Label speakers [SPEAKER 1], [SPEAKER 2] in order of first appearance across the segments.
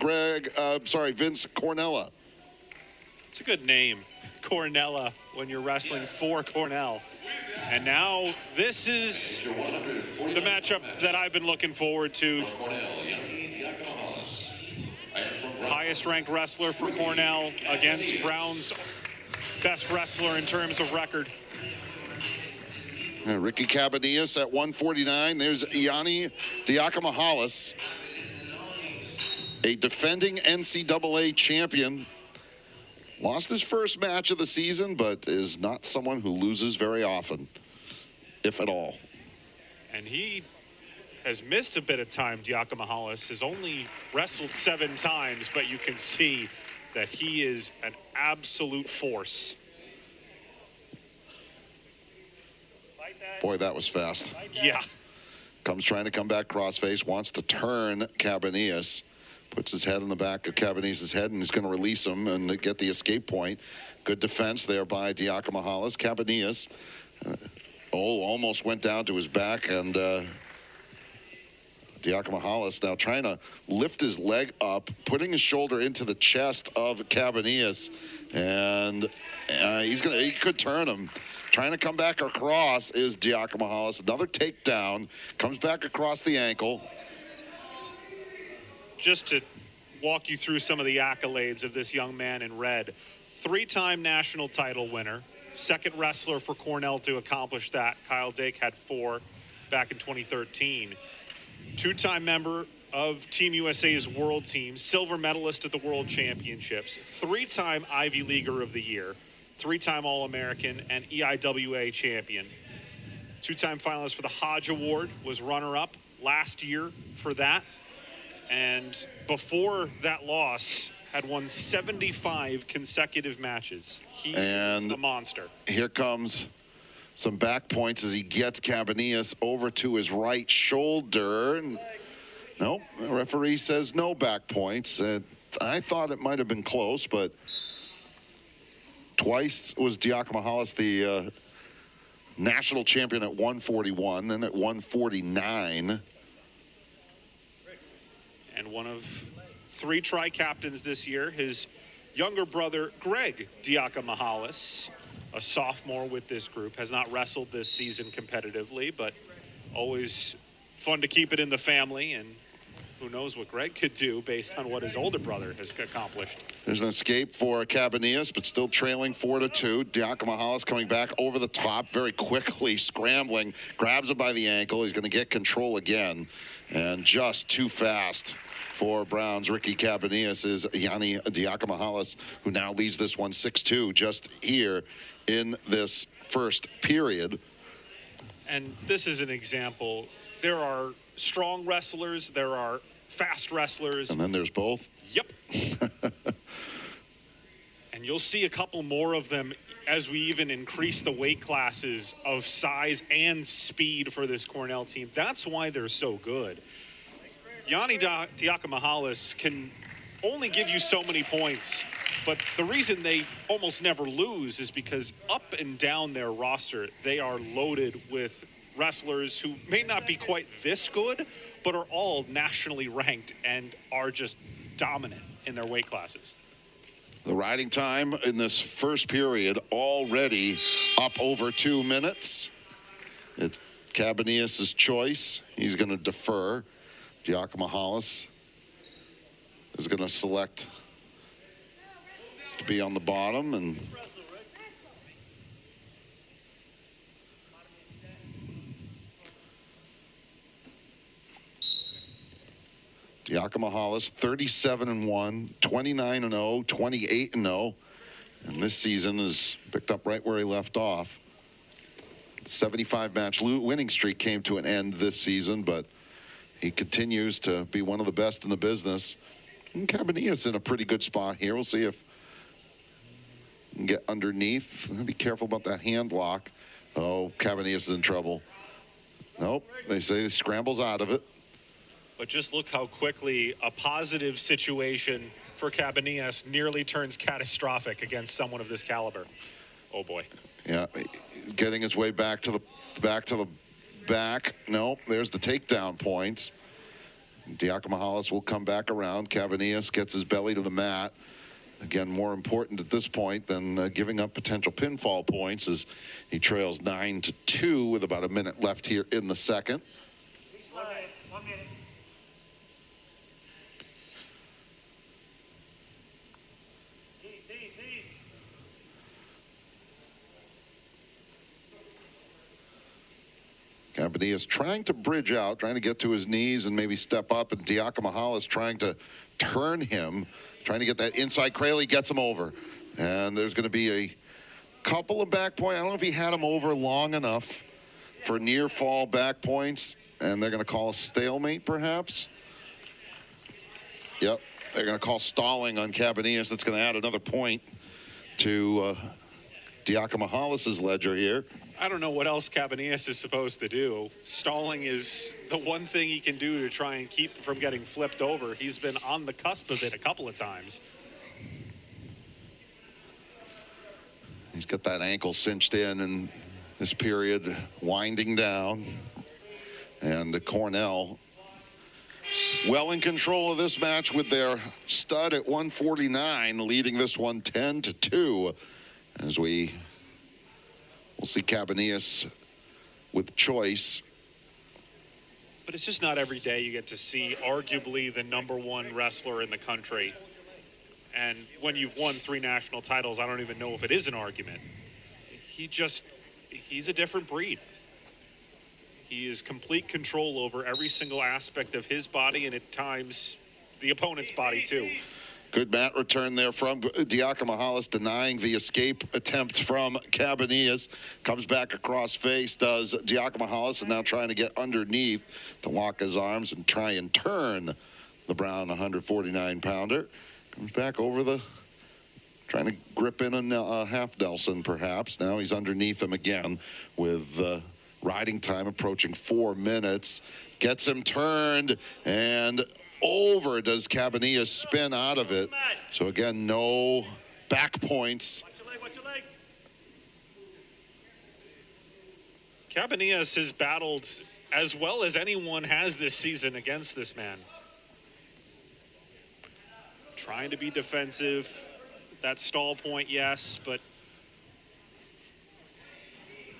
[SPEAKER 1] Vince Cornell.
[SPEAKER 2] It's a good name, Cornell, when you're wrestling for Cornell. And now this is the matchup that I've been looking forward to. Highest ranked wrestler for Cornell against Brown's best wrestler in terms of record.
[SPEAKER 1] Ricky Cabanillas at 149. There's Yianni Diakomihalis, a defending NCAA champion. Lost his first match of the season, but is not someone who loses very often, if at all.
[SPEAKER 2] And he has missed a bit of time. Diakomihalis has only wrestled 7 times, but you can see that he is an absolute force.
[SPEAKER 1] Boy, that was fast.
[SPEAKER 2] Yeah.
[SPEAKER 1] Comes trying to come back crossface, wants to turn Cabanillas. Puts his head in the back of Cabanillas' head, and he's going to release him and get the escape point. Good defense there by Diakomihalis. Cabanillas, almost went down to his back, and Diakomihalis now trying to lift his leg up, putting his shoulder into the chest of Cabanillas, and he could turn him. Trying to come back across is Diakomihalis. Another takedown, comes back across the ankle.
[SPEAKER 2] Just to walk you through some of the accolades of this young man in red. 3-time national title winner. Second wrestler for Cornell to accomplish that. Kyle Dake had 4 back in 2013. 2-time member of Team USA's world team. Silver medalist at the World Championships. 3-time Ivy Leaguer of the Year. 3-time All-American and EIWA champion. 2-time finalist for the Hodge Award. Was runner-up last year for that. And before that loss, had won 75 consecutive matches. He is a monster.
[SPEAKER 1] Here comes some back points as he gets Cabanillas over to his right shoulder. Nope, the referee says no back points. I thought it might have been close, but twice was Diakomihalis the national champion at 141, then at 149.
[SPEAKER 2] And one of 3 tri-captains this year, his younger brother, Greg Diakomihalis, a sophomore with this group, has not wrestled this season competitively, but always fun to keep it in the family, and who knows what Greg could do based on what his older brother has accomplished.
[SPEAKER 1] There's an escape for Cabanillas, but still trailing 4-2. Diakomihalis coming back over the top very quickly, scrambling, grabs him by the ankle. He's going to get control again, and just too fast for Brown's Ricky Cabanillas is Yianni Diakomihalis, who now leads this one 6-2 just here in this first period.
[SPEAKER 2] And this is an example. There are strong wrestlers, there are fast wrestlers.
[SPEAKER 1] And then there's both?
[SPEAKER 2] Yep. And you'll see a couple more of them as we even increase the weight classes of size and speed for this Cornell team. That's why they're so good. Yianni Diakomihalis can only give you so many points, but the reason they almost never lose is because up and down their roster, they are loaded with wrestlers who may not be quite this good, but are all nationally ranked and are just dominant in their weight classes.
[SPEAKER 1] The riding time in this first period already up over 2 minutes. It's Cabanillas' choice. He's going to defer. Diakomihalis is going to select to be on the bottom, and Diakomihalis 37-1, 29-0, 28-0, and this season is picked up right where he left off. 75-match winning streak came to an end this season, but he continues to be one of the best in the business. And Cabanillas in a pretty good spot here. We'll see if he can get underneath. Be careful about that hand lock. Oh, Cabanillas is in trouble. Nope, they say he scrambles out of it.
[SPEAKER 2] But just look how quickly a positive situation for Cabanillas nearly turns catastrophic against someone of this caliber. Oh boy.
[SPEAKER 1] Yeah, getting his way back to the back. No, there's the takedown points. Diakomihalis will come back around. Cabanillas gets his belly to the mat. Again, more important at this point than giving up potential pinfall points as he trails 9-2 with about a minute left here in the second.
[SPEAKER 3] 1 minute.
[SPEAKER 1] Cabanillas trying to bridge out, trying to get to his knees and maybe step up, and Diakomihalis trying to turn him, trying to get that inside cradle. He gets him over. And there's going to be a couple of back points. I don't know if he had him over long enough for near fall back points, and they're going to call a stalemate perhaps. Yep, they're going to call stalling on Cabanillas. That's going to add another point to Diakomihalis' ledger here.
[SPEAKER 2] I don't know what else Cabanillas is supposed to do. Stalling is the one thing he can do to try and keep from getting flipped over. He's been on the cusp of it a couple of times.
[SPEAKER 1] He's got that ankle cinched in this period, winding down. And the Cornell well in control of this match with their stud at 149, leading this one 10-2 as we'll see Cabanillas with choice.
[SPEAKER 2] But it's just not every day you get to see arguably the #1 wrestler in the country. And when you've won 3 national titles, I don't even know if it is an argument. He's a different breed. He is complete control over every single aspect of his body and at times the opponent's body too.
[SPEAKER 1] Good mat return there from Diakomihalis, denying the escape attempt from Cabanillas. Comes back across face, does Diakomihalis, and now trying to get underneath to lock his arms and try and turn the Brown 149-pounder. Comes back over trying to grip in a half Nelson perhaps. Now he's underneath him again with riding time approaching 4 minutes. Gets him turned and over. Does Cabanillas spin out of it? So again, no back points.
[SPEAKER 3] Watch your leg.
[SPEAKER 2] Cabanillas has battled as well as anyone has this season against this man. Trying to be defensive. That stall point, yes, but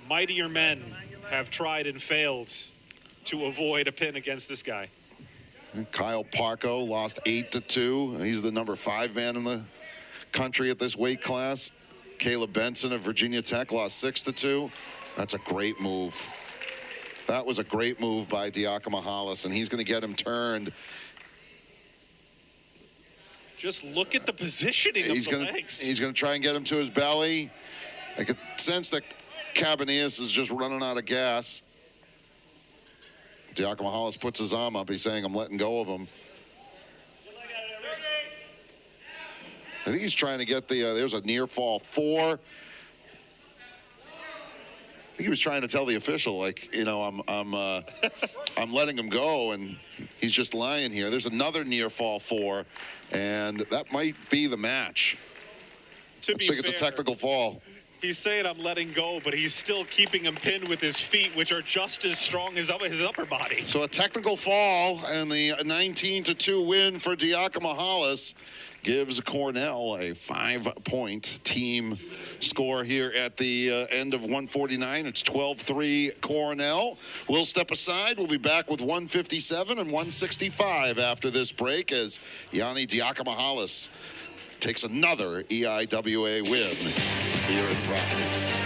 [SPEAKER 2] mightier men have tried and failed to avoid a pin against this guy.
[SPEAKER 1] Kyle Parko lost 8-2. He's the #5 man in the country at this weight class. Caleb Benson of Virginia Tech lost 6-2. That's a great move. That was a great move by Diakomihalis, and he's going to get him turned.
[SPEAKER 2] Just look at the positioning of the legs.
[SPEAKER 1] He's going to try and get him to his belly. I could sense that Cabanillas is just running out of gas. Diakomihalis puts his arm up. He's saying, I'm letting go of him. I think he's trying to get there's a near fall 4. I think he was trying to tell the official, like, you know, I'm letting him go, and he's just lying here. There's another near fall 4, and that might be the match.
[SPEAKER 2] To be
[SPEAKER 1] I think it's a technical fall.
[SPEAKER 2] He's saying I'm letting go, but he's still keeping him pinned with his feet, which are just as strong as his upper body.
[SPEAKER 1] So a technical fall, and the 19-2 win for Diakomihalis gives Cornell a 5-point team score here at the end of 149. It's 12-3 Cornell. We'll step aside. We'll be back with 157 and 165 after this break as Yianni Diakomihalis takes another EIWA win here in Providence.